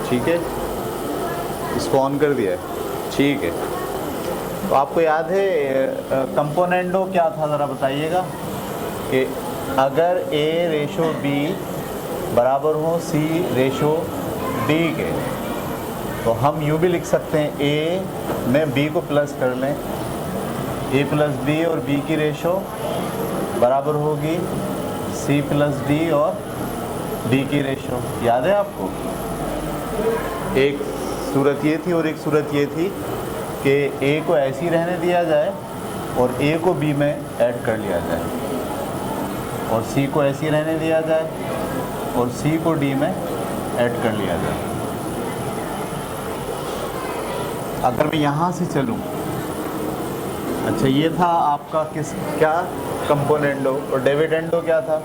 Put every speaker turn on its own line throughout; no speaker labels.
ठीक है, इसको ऑन कर दिया है, ठीक है। तो आपको याद है कंपोनेंडो क्या था, ज़रा बताइएगा कि अगर A रेशो B बराबर हो C रेशो D के, तो हम यूँ भी लिख सकते हैं A में B को प्लस कर लें, A प्लस B और B की रेशो बराबर होगी C प्लस D और D की रेशो। याद है आपको? एक सूरत ये थी और एक सूरत ये थी कि A को ऐसे ही रहने दिया जाए और A को B में ऐड कर लिया जाए, और C को ऐसे ही रहने दिया जाए और C को D में ऐड कर लिया जाए। अगर मैं यहाँ से चलूँ, अच्छा ये था आपका क्या कंपोनेंडो, और डिविडेंडो क्या था?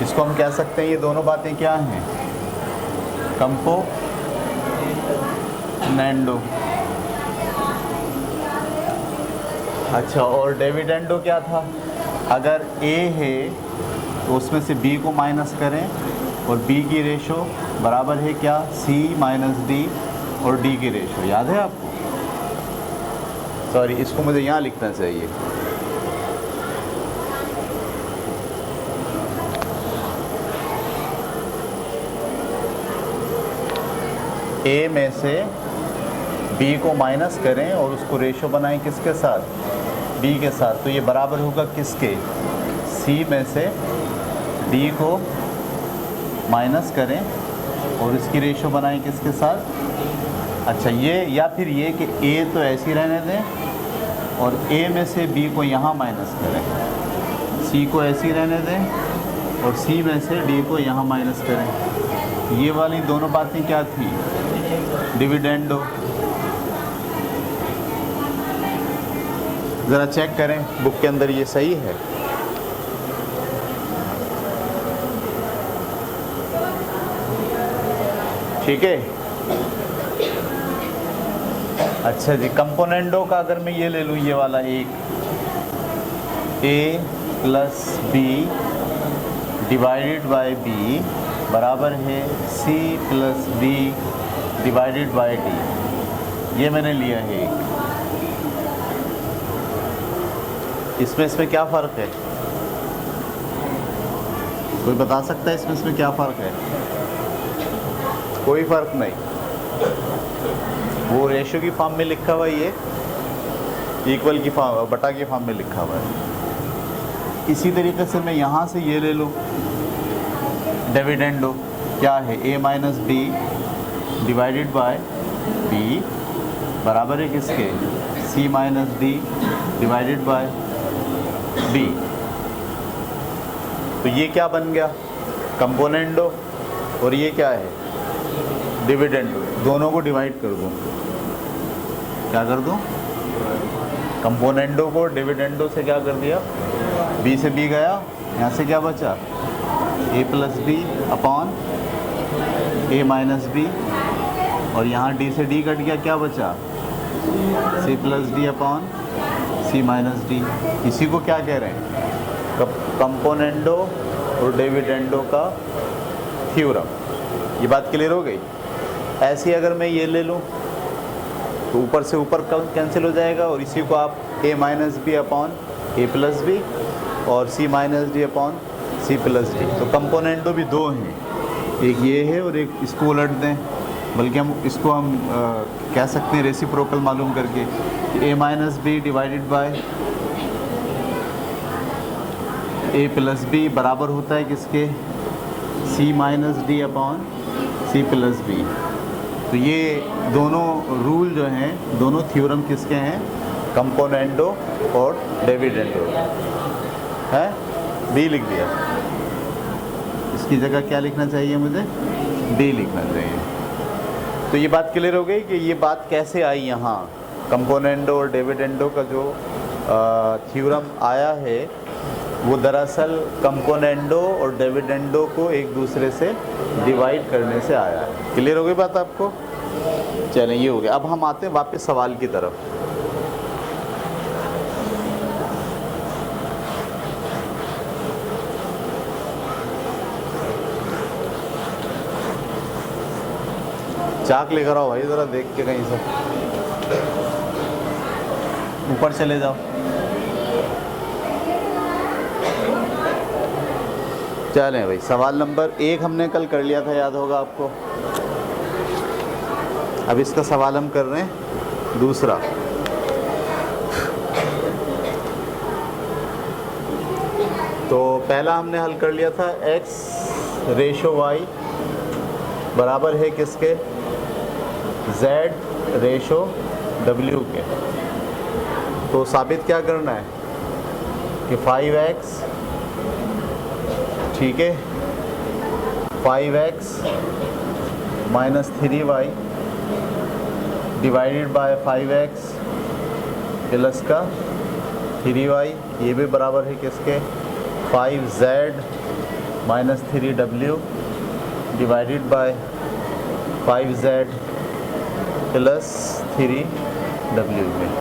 इसको हम कह सकते हैं ये दोनों बातें क्या हैं? कंपोनेंडो। अच्छा, और डिविडेंडो क्या था? अगर A है तो उसमें से B को माइनस करें और B की रेशो बराबर है क्या? C माइनस D और D की रेशो। याद है आपको? सॉरी, इसको मुझे यहाँ लिखना चाहिए। A में से B को माइनस करें और उसको रेशो बनाएं किसके साथ? B के साथ। तो ये बराबर होगा किसके? C में से D को माइनस करें और इसकी रेशो बनाएं किसके साथ? अच्छा, ये या फिर ये कि A तो ऐसे ही रहने दें और A में से B को यहाँ माइनस करें, C को ऐसे ही रहने दें और C में से D को यहाँ माइनस करें। ये वाली दोनों बातें क्या थी? डिविडेंडो। ज़रा चेक करें बुक के अंदर ये सही है? ठीक है। अच्छा जी, कंपोनेंडो का अगर मैं ये ले लूँ, ये वाला एक A plus B divided by B बराबर है C plus B divided by D। ये मैंने लिया है एक। इसमें क्या फ़र्क है? कोई बता सकता है इसमें क्या फ़र्क है? कोई फ़र्क नहीं। वो रेशो की फॉर्म में लिखा हुआ है, ये इक्वल की फॉर्म, बटा की फॉर्म में लिखा हुआ है। इसी तरीके से मैं यहाँ से ये ले लूँ, डिविडेंडो क्या है? A minus B divided by B बराबर है किसके? C minus D divided by B। तो ये क्या बन गया? कंपोनेंडो। और ये क्या है? डिविडेंडो। दोनों को डिवाइड कर दूँ, क्या कर दूँ? कंपोनेंडो को डिविडेंडो से क्या कर दिया? B से B गया, यहाँ से क्या बचा? A plus B upon A minus B, और यहाँ D से D कट गया, क्या बचा? C plus D upon C minus D। इसी को क्या कह रहे हैं? कंपोनेंडो और डिविडेंडो का थ्योरम। ये बात क्लियर हो गई? ऐसी अगर मैं ये ले लूँ तो ऊपर से ऊपर कैंसिल हो जाएगा, और इसी को आप A minus B upon A plus B और C minus D upon C plus D। तो कंपोनेंडो भी दो हैं, एक ये है और एक इसको उलट दें, बल्कि हम इसको कह सकते हैं रेसिप्रोकल मालूम करके, A minus B divided by A plus B बराबर होता है किसके? C minus D upon C plus B। तो ये दोनों रूल जो हैं, दोनों थ्योरम किसके हैं? कंपोनेंडो और डिविडेंडो है। B लिख दिया, इसकी जगह क्या लिखना चाहिए मुझे? D लिखना चाहिए। तो ये बात क्लियर हो गई कि ये बात कैसे आई यहाँ। कंपोनेंडो और डिविडेंडो का जो थ्योरम आया है वो दरअसल कंपोनेंडो और डिविडेंडो को एक दूसरे से डिवाइड करने से आया है। क्लियर हो गई बात आपको? चलें, ये हो गया। अब हम आते हैं वापस सवाल की तरफ। चाक लेकर आओ भाई, ज़रा देख के कहीं से। ऊपर चले जाओ। चलें भाई, सवाल नंबर 1 हमने कल कर लिया था, याद होगा आपको। अब इसका सवाल हम कर रहे हैं दूसरा। तो पहला हमने हल कर लिया था x रेशो y बराबर है किसके, z रेशो w के। तो साबित क्या करना है कि 5x, ठीक है, 5x minus 3y divided by 5x plus का 3y, ये भी बराबर है किसके, 5z minus 3w divided by 5z plus 3w में।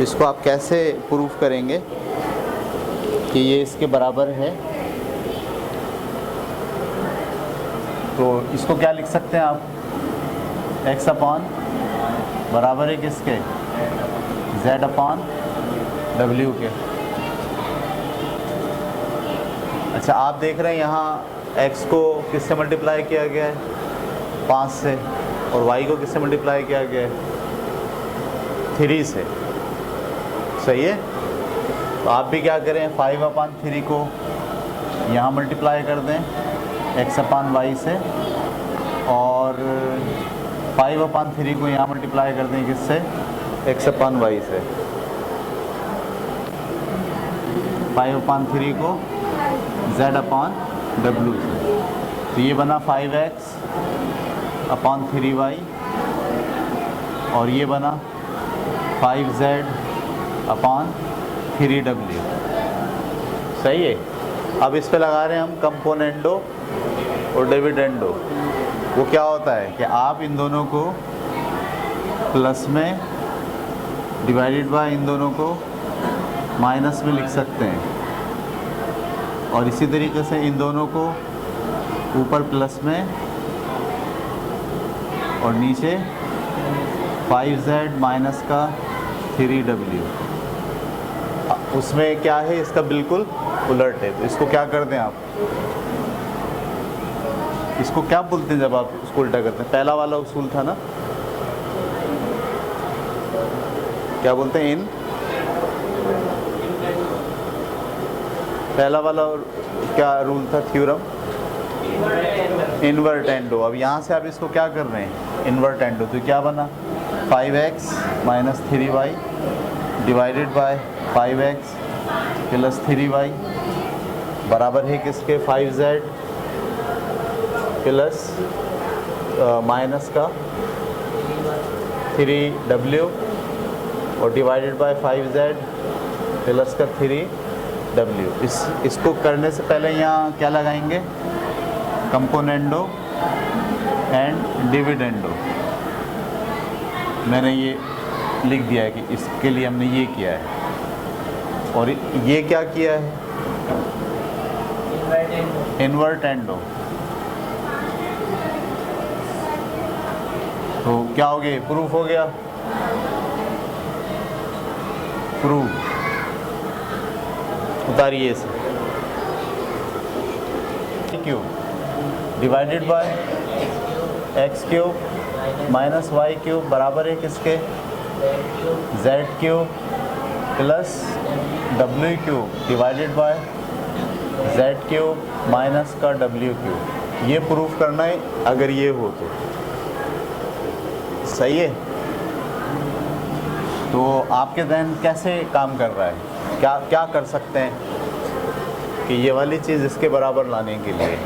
इसको आप कैसे प्रूफ करेंगे कि ये इसके बराबर है? तो इसको क्या लिख सकते हैं आप, x अपॉन बराबर है किसके, z अपॉन w के। अच्छा, आप देख रहे हैं यहाँ x को किससे मल्टीप्लाई किया गया है, 5 से, और y को किससे मल्टीप्लाई किया गया है, 3 से। सही है। तो आप भी क्या करें, 5/3 को यहाँ मल्टीप्लाई कर दें x अपान y से, और 5/3 को यहाँ मल्टीप्लाई कर दें किससे, x अपान y से। 5/3 को z अपान w से। तो ये बना 5x अपान 3y, और ये बना 5z अपान 3w। सही है। अब इस पे लगा रहे हैं हम कंपोनेंडो और डिविडेंडो। वो क्या होता है कि आप इन दोनों को प्लस में डिवाइडेड बाय इन दोनों को माइनस में लिख सकते हैं, और इसी तरीके से इन दोनों को ऊपर प्लस में और नीचे 5z माइनस का 3w। उसमें क्या है, इसका बिल्कुल उलट है। तो इसको क्या कर दें आप, इसको क्या बोलते हैं जब आप इसको उल्टा करते हैं? पहला वाला उसूल था ना, क्या बोलते हैं, पहला वाला क्या रूल था, थ्योरम, इन्वर्टेंडो। अब यहाँ से आप इसको क्या कर रहे हैं, इन्वर्टेंडो। तो क्या बना, 5x minus 3y divided by 5x plus 3y बराबर है किसके, 5z प्लस माइनस का 3w और डिवाइडेड बाय 5z प्लस का 3w। इसको करने से पहले यहाँ क्या लगाएंगे, कंपोनेंडो एंड डिविडेंडो। मैंने ये लिख दिया है कि इसके लिए हमने ये किया है, और ये क्या किया है, इन्वर्टेंडो। तो क्या हो गया, प्रूफ हो गया, प्रूफ। उतारिए इसे, cube divided by X cube minus Y cube बराबर है किसके, Z cube plus W cube divided by Z cube minus का डब्ल्यू क्यूब। ये प्रूफ करना है अगर ये हो तो। सही है। तो आपके जहन कैसे काम कर रहा है, क्या क्या कर सकते हैं कि ये वाली चीज़ इसके बराबर लाने के लिए?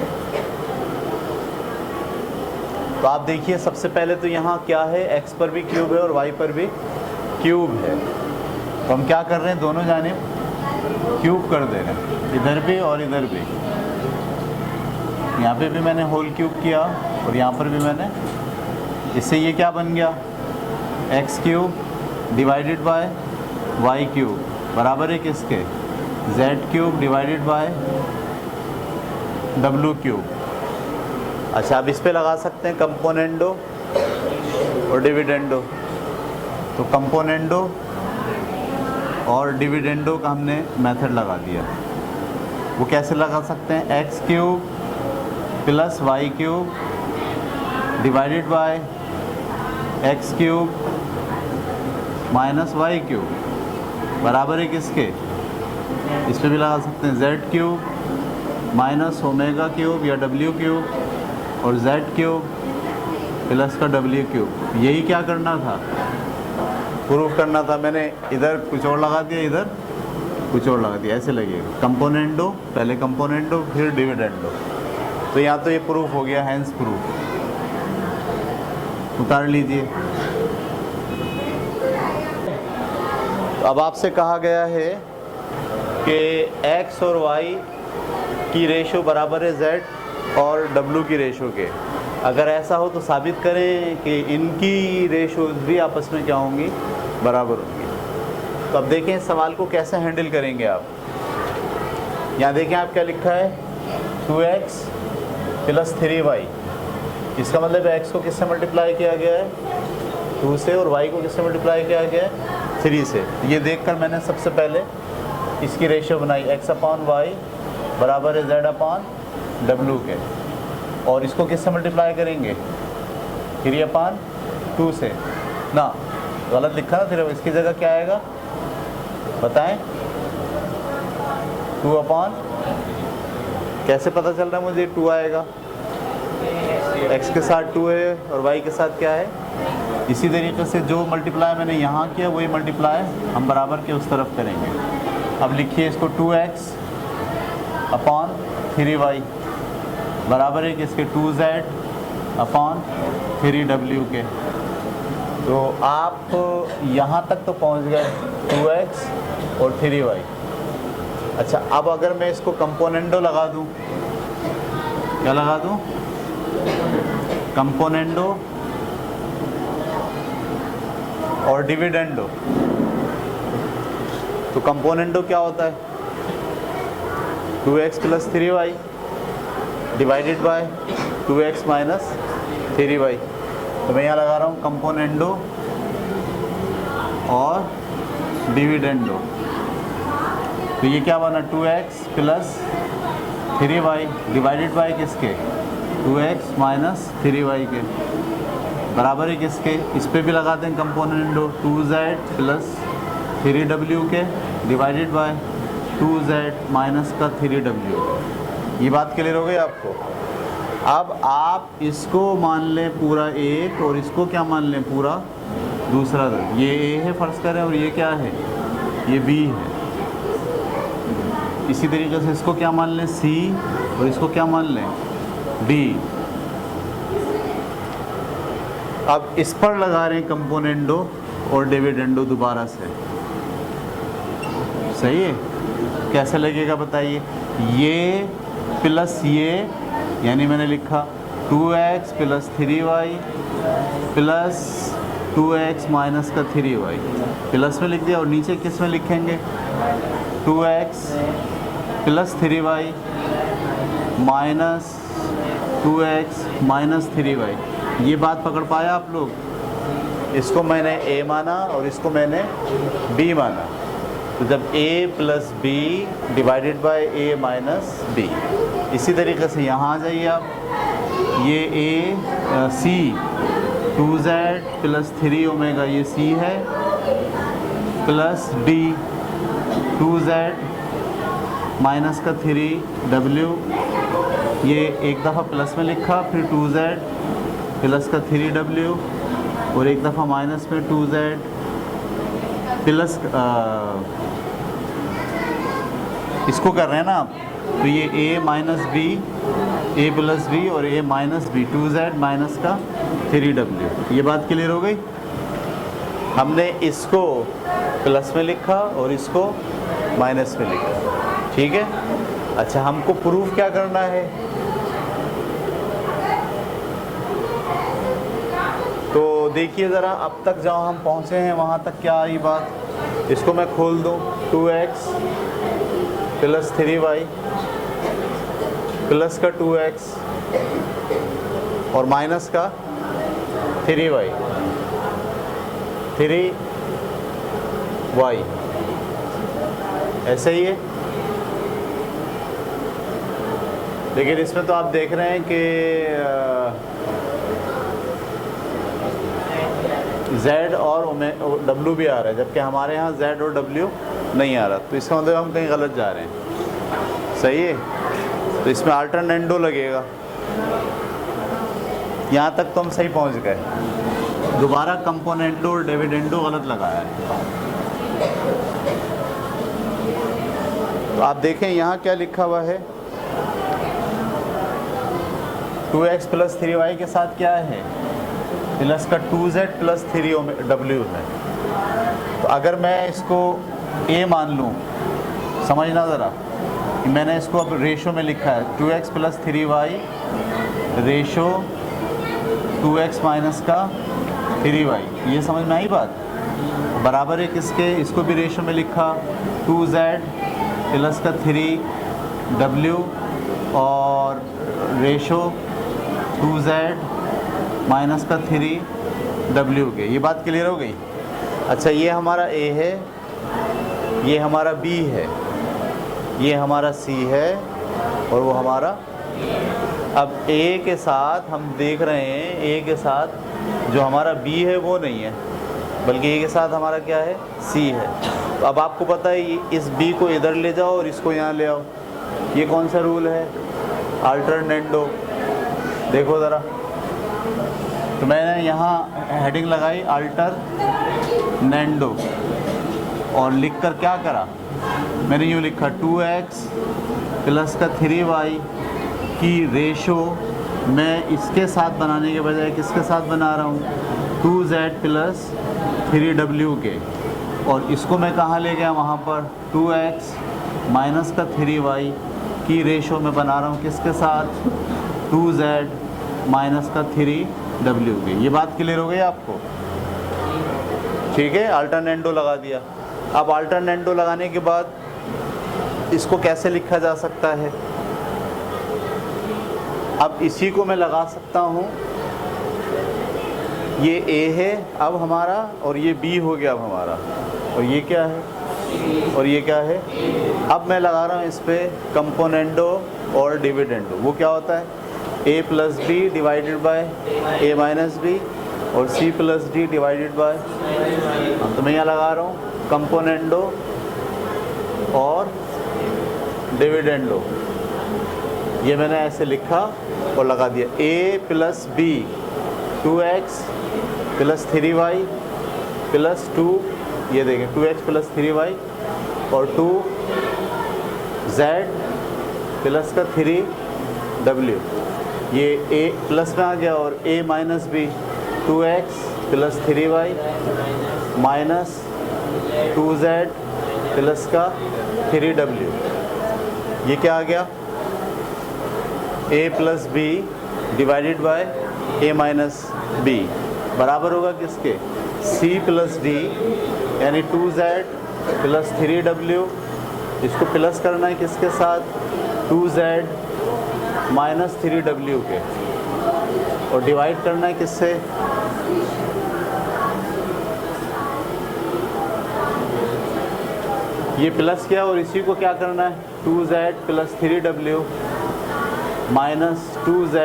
तो आप देखिए, सबसे पहले तो यहाँ क्या है, x पर भी क्यूब है और y पर भी क्यूब है। तो हम क्या कर रहे हैं, दोनों जानिब क्यूब कर दे रहे हैं, इधर भी और इधर भी। यहाँ पे भी मैंने होल क्यूब किया और यहाँ पर भी मैंने। इससे ये क्या बन गया, X cube divided by Y cube बराबर है किसके, Z cube divided by W cube. अच्छा, अब इस पे लगा सकते हैं कंपोनेंडो और डिविडेंडो। तो कंपोनेंडो और डिविडेंडो का हमने मेथड लगा दिया। वो कैसे लगा सकते हैं? X cube plus Y cube divided by X cube minus Y cube बराबर है किसके? इस पर भी लगा सकते हैं Z cube minus omega cube या डब्ल्यू क्यूब और जेड क्यूब प्लस का डब्ल्यू क्यूब। यही क्या करना था? प्रूफ करना था। मैंने इधर कुछ और लगा दिया, इधर कुछ और लगा दिया, ऐसे लगेगा। कंपोनेंडो, पहले कंपोनेंडो फिर डिविडेंडो। तो यहाँ तो ये प्रूफ हो गया, हैंस प्रूफ। उतार लीजिए। तो अब आपसे कहा गया है कि x और y की रेशो बराबर है z और w की रेशो के। अगर ऐसा हो तो साबित करें कि इनकी रेशोज भी आपस में क्या होंगी? बराबर होंगी। तो अब देखें इस सवाल को कैसे हैंडल करेंगे आप। यहाँ देखें आप क्या लिखा है, 2x प्लस 3y। इसका मतलब x को किससे मल्टीप्लाई किया गया है? 2 से, और y को किससे मल्टीप्लाई किया गया है? 3 से। ये देखकर मैंने सबसे पहले इसकी रेशियो बनाई, x अपॉन वाई बराबर है z अपॉन w के। और इसको किससे मल्टीप्लाई करेंगे? 3 अपॉन 2 से ना, गलत लिखा ना। फिर इसकी जगह क्या आएगा बताएं? 2 अपॉन, कैसे पता चल रहा है मुझे 2 आएगा? x के साथ 2 है और y के साथ क्या है? इसी तरीके से जो मल्टीप्लाई मैंने यहाँ किया वही मल्टीप्लाई हम बराबर के उस तरफ करेंगे। अब लिखिए इसको, 2x अपॉन 3y बराबर है किसके? 2z अपॉन 3w के। तो आप यहाँ तक तो पहुँच गए, 2x और 3y। अच्छा, अब अगर मैं इसको कंपोनेंडो लगा दूँ, क्या लगा दूँ? कंपोनेंडो और डिविडेंडो। तो कंपोनेंडो क्या होता है? 2x plus 3y divided by 2x minus 3y। तो मैं यहाँ लगा रहा हूँ कंपोनेंडो और डिविडेंडो। तो ये क्या बना? 2x plus 3y divided by किसके? 2x माइनस 3y के बराबर है किसके? इस पे भी लगाते हैं कंपोनेंडो, 2z प्लस 3w के डिवाइडेड बाय 2z माइनस का 3w। ये बात क्लियर हो गई आपको? अब आप इसको मान लें पूरा एक और इसको क्या मान लें? पूरा दूसरा। ये a है फर्ज करें और ये क्या है? ये b है। इसी तरीके से इसको क्या मान लें? c और इसको क्या मान लें? d। अब इस पर लगा रहे हैं कंपोनेंडो और डिविडेंडो दोबारा से। सही है? कैसे लगेगा बताइए? ये प्लस ये, यानी मैंने लिखा 2x plus 3y plus 2x minus का 3y, प्लस में लिख दिया। और नीचे किस में लिखेंगे? 2x plus 3y minus 2x minus 3y। ये बात पकड़ पाया आप लोग? इसको मैंने a माना और इसको मैंने b माना। तो जब a plus b divided by a minus b। इसी तरीके से यहाँ आ जाइए आप, ये c 2z प्लस 3 ओमेगा ये c है, प्लस d 2z माइनस का 3w। ये एक दफ़ा प्लस में लिखा, फिर 2z प्लस का 3w और एक दफ़ा माइनस में 2z प्लस इसको कर रहे हैं ना आप। तो ये a minus b, a plus b और a minus b, 2z minus का 3w। ये बात क्लियर हो गई? हमने इसको प्लस में लिखा और इसको माइनस में लिखा, ठीक है। अच्छा, हमको प्रूफ क्या करना है? तो देखिए ज़रा, अब तक जहाँ हम पहुँचे हैं वहाँ तक क्या आई बात। इसको मैं खोल दूँ, 2x प्लस 3y प्लस का 2x और माइनस का 3y। 3y, ऐसे ही है। लेकिन इसमें तो आप देख रहे हैं कि z और w भी आ रहा है, जबकि हमारे यहाँ z और w नहीं आ रहा। तो इसका मतलब हम कहीं गलत जा रहे हैं। सही है, तो इसमें अल्टरनेंडो लगेगा। यहाँ तक तो हम सही पहुँच गए। दोबारा कंपोनेंडो और डिविडेंडो गलत लगाया है। तो आप देखें यहाँ क्या लिखा हुआ है, 2x प्लस 3y के साथ क्या है, प्लस का 2z प्लस 3w है। तो अगर मैं इसको a मान लूँ, समझना ज़रा कि मैंने इसको अब रेशो में लिखा है, 2x plus 3y ratio 2x minus का 3y, ये समझ में आई बात। बराबर है किसके, इसको भी रेशो में लिखा 2z प्लस का 3w और रेशो 2z माइनस का 3w के। ये बात क्लियर हो गई। अच्छा, ये हमारा a है, ये हमारा b है, ये हमारा c है और वो हमारा। अब a के साथ हम देख रहे हैं, a के साथ जो हमारा b है वो नहीं है, बल्कि a के साथ हमारा क्या है, c है। तो अब आपको पता है इस b को इधर ले जाओ और इसको यहाँ ले आओ। ये कौन सा रूल है, अल्टरनेंडो। देखो ज़रा, तो मैंने यहाँ हेडिंग लगाई अल्टरनेंडो और लिखकर क्या करा, मैंने यूँ लिखा 2x प्लस का 3y की रेशो मैं इसके साथ बनाने के बजाय किसके साथ बना रहा हूँ, 2z प्लस 3w के। और इसको मैं कहाँ ले गया, वहाँ पर 2x माइनस का 3y की रेशो में बना रहा हूँ किसके साथ, 2z माइनस का 3w के। ये बात क्लियर हो गई आपको, ठीक है। अल्टरनेंडो लगा दिया। अब अल्टरनेंडो लगाने के बाद इसको कैसे लिखा जा सकता है, अब इसी को मैं लगा सकता हूँ, ये a है अब हमारा, और ये b हो गया अब हमारा, और ये क्या है, और ये क्या है। अब मैं लगा रहा हूँ इस पर कंपोनेंडो और डिविडेंडो। वो क्या होता है, a plus B divided by a minus B और c plus D divided by. तो मैं यहाँ लगा रहा हूँ कंपोनेंडो और डिविडेंडो। ये मैंने ऐसे लिखा और लगा दिया, a plus B 2x plus 3y plus 2, ये देखें 2x प्लस 3y और 2z प्लस का 3w। ये a प्लस में आ गया और a minus B 2x plus 3y minus 2z plus का 3w। ये क्या आ गया, a plus B divided by a minus B बराबर होगा किसके, c प्लस डी यानी 2z प्लस 3w। इसको प्लस करना है किसके साथ, 2z माइनस 3w के, और डिवाइड करना है किससे, ये प्लस किया और इसी को क्या करना है, 2z plus 3w minus 2z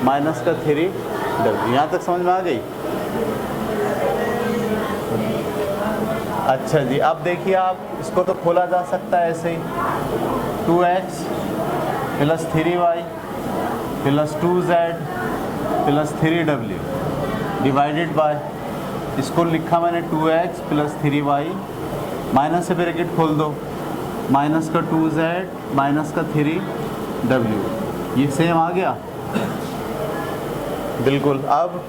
minus का 3w। यहाँ तक समझ में आ गई। अच्छा जी, अब देखिए आप इसको तो खोला जा सकता है ऐसे ही, 2x plus 3y plus 2z plus 3w divided by, इसको लिखा मैंने 2x प्लस 3y, माइनस से ब्रैकेट खोल दो, माइनस का 2z माइनस का 3w। ये सेम आ गया बिल्कुल। अब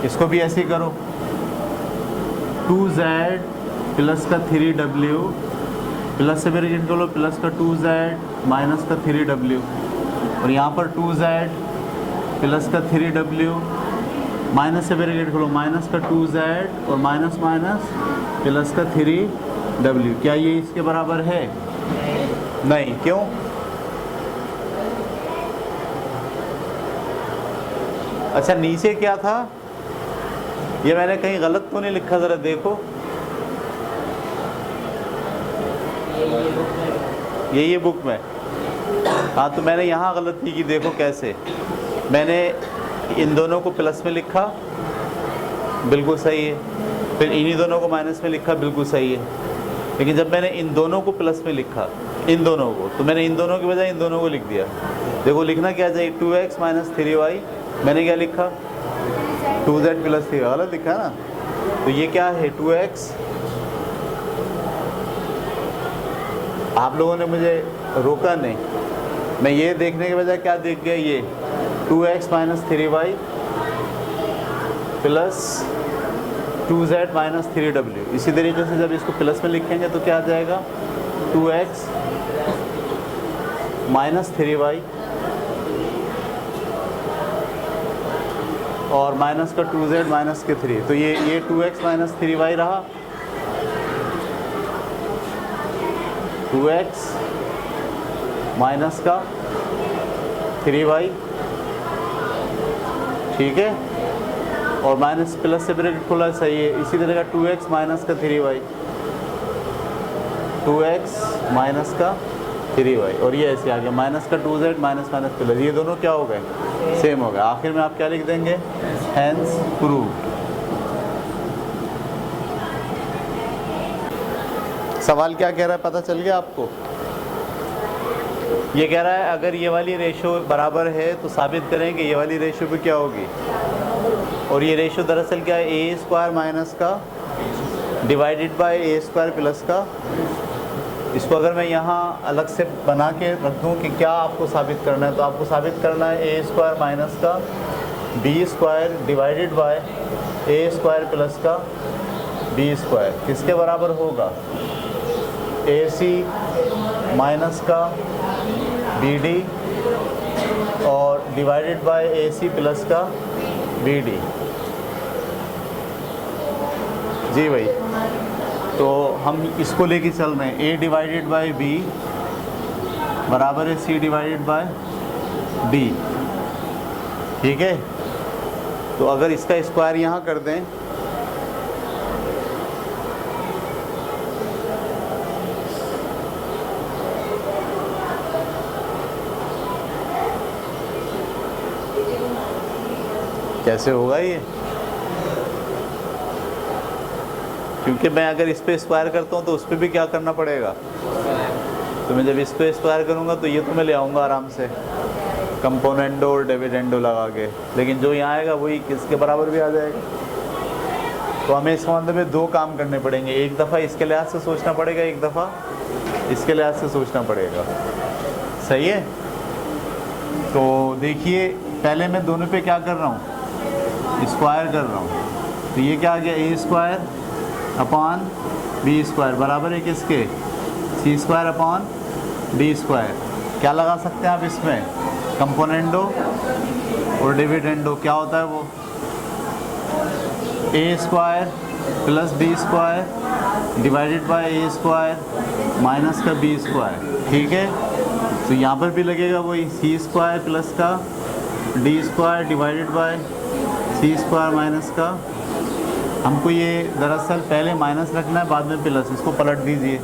इसको भी ऐसे ही करो, 2z प्लस का 3w प्लस से ब्रैकेट खोलो, प्लस का 2z माइनस का 3w, और यहाँ पर 2z प्लस का 3w माइनस से ब्रैकेट खोलो, माइनस का 2z और माइनस माइनस प्लस का 3w। क्या ये इसके बराबर है, नहीं, क्यों, अच्छा नीचे क्या था, ये मैंने कहीं गलत तो नहीं लिखा, ज़रा देखो। ये बुक में, हाँ तो मैंने यहाँ गलती की, देखो कैसे। मैंने इन दोनों को प्लस में लिखा, बिल्कुल सही है। फिर इन्हीं दोनों को माइनस में लिखा, बिल्कुल सही है। लेकिन जब मैंने इन दोनों को प्लस में लिखा, इन दोनों को, तो मैंने इन दोनों की बजाय इन दोनों को लिख दिया। देखो लिखना क्या चाहिए, 2x माइनस 3y, मैंने क्या लिखा 2z प्लस 3, गलत लिखा है ना। तो ये क्या है 2x, आप लोगों ने मुझे रोका नहीं, मैं ये देखने के बजाय क्या देख गया, ये 2x minus 3y plus 2z minus 3w। इसी तरीके से जब इसको प्लस में लिखेंगे तो क्या आ जाएगा 2x माइनस 3y और माइनस का 2z माइनस के 3, तो ये 2x माइनस 3y रहा, 2x माइनस का 3y, ठीक है, और माइनस प्लस से ब्रैकेट खुला, सही है। इसी तरह का 2x माइनस का 3y, 2x माइनस का 3y, और ये ऐसे आ गया माइनस का 2z माइनस माइनस प्लस, ये दोनों क्या हो गए, सेम हो गए। आखिर में आप क्या लिख देंगे, हेंस प्रूव्ड। सवाल क्या कह रहा है पता चल गया आपको। ये कह रहा है अगर ये वाली रेशो बराबर है तो साबित करें कि ये वाली रेशो भी क्या होगी, और ये रेशो दरअसल क्या है, ए स्क्वायर माइनस का divided by A square plus का। इसको अगर मैं यहाँ अलग से बना के रख दूँ कि क्या आपको साबित करना है, तो आपको साबित करना है ए स्क्वायर माइनस का B square divided by A square plus का बी स्क्वायर किसके बराबर होगा, ए सी माइनस का बी डी और divided by A C plus का बी डी। जी भाई, तो हम इसको लेके चल रहे हैं, ए डिवाइडेड बाय बी बराबर है सी डिवाइडेड बाय डी, ठीक है। तो अगर इसका स्क्वायर यहाँ कर दें, कैसे होगा ये, क्योंकि मैं अगर इस पे स्क्वायर करता हूँ तो उस पर भी क्या करना पड़ेगा, तो मैं जब इस पे स्क्वायर करूँगा तो ये तो मैं ले आऊँगा आराम से कंपोनेंडो और डिविडेंडो लगा के, लेकिन जो यहाँ आएगा वही किसके बराबर भी आ जाएगा। तो हमें इस मामले में दो काम करने पड़ेंगे, एक दफ़ा इसके लिहाज से सोचना पड़ेगा, एक दफ़ा इसके लिहाज से सोचना पड़ेगा, सही है। तो देखिए पहले मैं दोनों पे क्या कर रहा हूँ, स्क्वायर कर रहा हूँ, तो ये क्या आ गया, ए स्क्वायर अपॉन बी स्क्वायर बराबर है किसके, सी स्क्वायर अपॉन डी स्क्वायर। क्या लगा सकते हैं आप इसमें, कंपोनेंडो और डिविडेंडो, क्या होता है वो, A square plus B square divided by A square minus का बी स्क्वायर, ठीक है। तो यहाँ पर भी लगेगा वही, सी स्क्वायर प्लस का D square divided by C square minus का, हमको ये दरअसल पहले माइनस रखना है बाद में प्लस, इसको पलट दीजिए,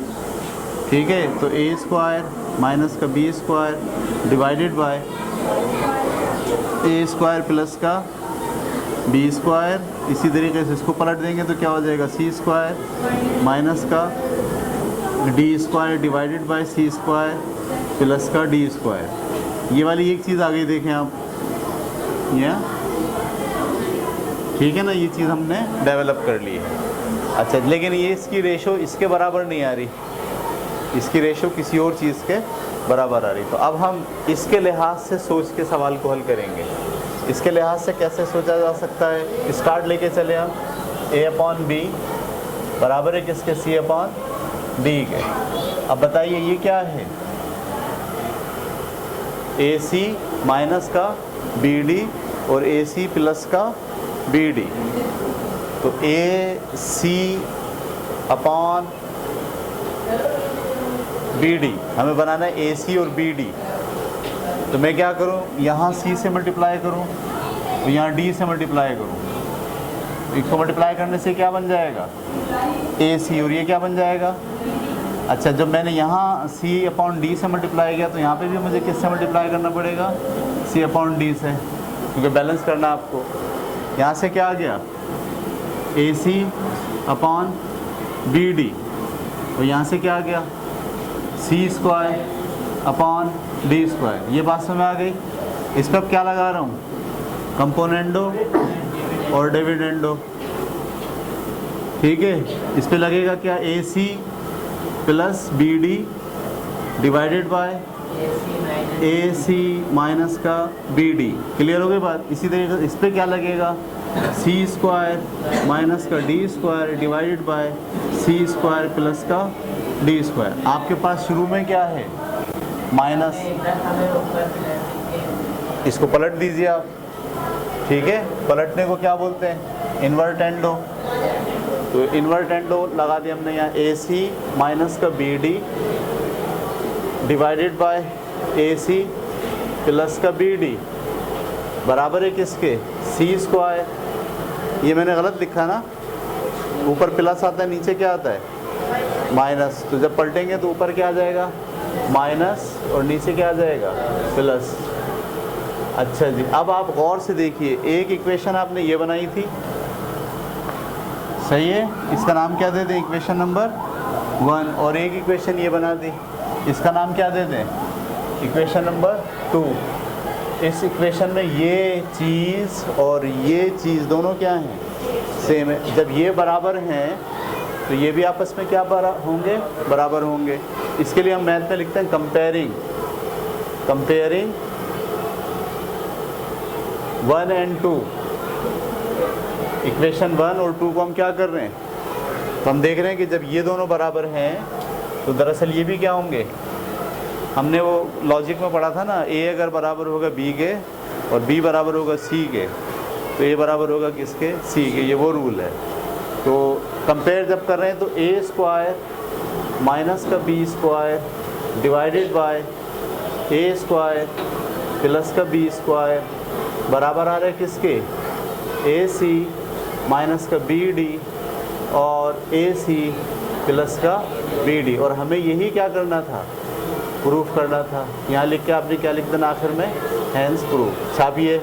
ठीक है। तो ए स्क्वायर माइनस का B square divided by A square plus का बी स्क्वायर, इसी तरीके से इसको पलट देंगे तो क्या हो जाएगा, सी स्क्वायर माइनस का D square divided by C square plus का डी स्क्वायर। ये वाली एक चीज़ आ गई, देखें आप, ये ठीक है ना, ये चीज़ हमने डेवलप कर ली है। अच्छा, लेकिन ये इसकी रेशो इसके बराबर नहीं आ रही, इसकी रेशो किसी और चीज़ के बराबर आ रही। तो अब हम इसके लिहाज से सोच के सवाल को हल करेंगे। इसके लिहाज से कैसे सोचा जा सकता है, स्टार्ट लेके चले हम, ए अपॉन बी बराबर है किसके, सी अपॉन डी के। अब बताइए ये क्या है, ए सी माइनस का बी डी और ए सी प्लस का बी डी। तो ए सी अपॉन बी डी हमें बनाना है, ए सी और बी डी। तो मैं क्या करूं, यहाँ सी से मल्टीप्लाई करूं, तो यहाँ डी से मल्टीप्लाई करूं, इसको मल्टीप्लाई करने से क्या बन जाएगा, ए सी, और ये क्या बन जाएगा। अच्छा, जब मैंने यहाँ सी अपॉन डी से मल्टीप्लाई किया तो यहाँ पे भी मुझे किससे मल्टीप्लाई करना पड़ेगा, सी अपॉन डी से, क्योंकि बैलेंस करना आपको। यहाँ से क्या आ गया, ए सी अपॉन बी डी, और यहाँ से क्या आ गया, सी स्क्वायर अपॉन डी स्क्वायर। ये बात समझ आ गई। इस पर अब क्या लगा रहा हूँ, कंपोनेंडो और डिविडेंडो, ठीक है। इस पे लगेगा क्या, A C plus B D divided by A C minus का बी डी। क्लियर हो गई बात। इसी तरीके से इस पे क्या लगेगा, सी स्क्वायर माइनस का D square divided by C square plus का डी स्क्वायर। आपके पास शुरू में क्या है, माइनस, इसको पलट दीजिए आप, ठीक है। पलटने को क्या बोलते हैं, इन्वर्टेंडो। तो इन्वर्टेंडो लगा दिया हमने यहाँ, ए सी माइनस का B D divided by A C plus का बी डी बराबर है किसके, सी स्क्वायर। ये मैंने गलत लिखा ना, ऊपर प्लस आता है, नीचे क्या आता है, माइनस। तो जब पलटेंगे तो ऊपर क्या आ जाएगा, माइनस, और नीचे क्या आ जाएगा, प्लस। अच्छा जी, अब आप गौर से देखिए, एक इक्वेशन आपने ये बनाई थी, सही है, इसका नाम क्या दे दें, इक्वेशन नंबर 1, और एक इक्वेशन ये बना दी, इसका नाम क्या दे दें, इक्वेशन नंबर 2। इस इक्वेशन में ये चीज़ और ये चीज़ दोनों क्या हैं, सेम है। जब ये बराबर हैं तो ये भी आपस में क्या होंगे, बराबर होंगे। इसके लिए हम मैथ में लिखते हैं कंपेयरिंग 1 एंड 2। इक्वेशन 1 और 2 को हम क्या कर रहे हैं, तो हम देख रहे हैं कि जब ये दोनों बराबर हैं तो दरअसल ये भी क्या होंगे। हमने वो लॉजिक में पढ़ा था ना, ए अगर बराबर होगा बी के और बी बराबर होगा सी के, तो ए बराबर होगा किसके, सी के। ये वो रूल है। तो कंपेयर जब कर रहे हैं तो ए स्क्वायर माइनस का B square divided by A square plus का बी स्क्वायर बराबर आ रहा है किसके, ए सी माइनस का बी डी और ए सी प्लस का बी डी। और हमें यही क्या करना था, प्रूफ करना था। यहाँ लिख के आपने क्या लिख देना आखिर में, हैंस प्रूफ। छापिए।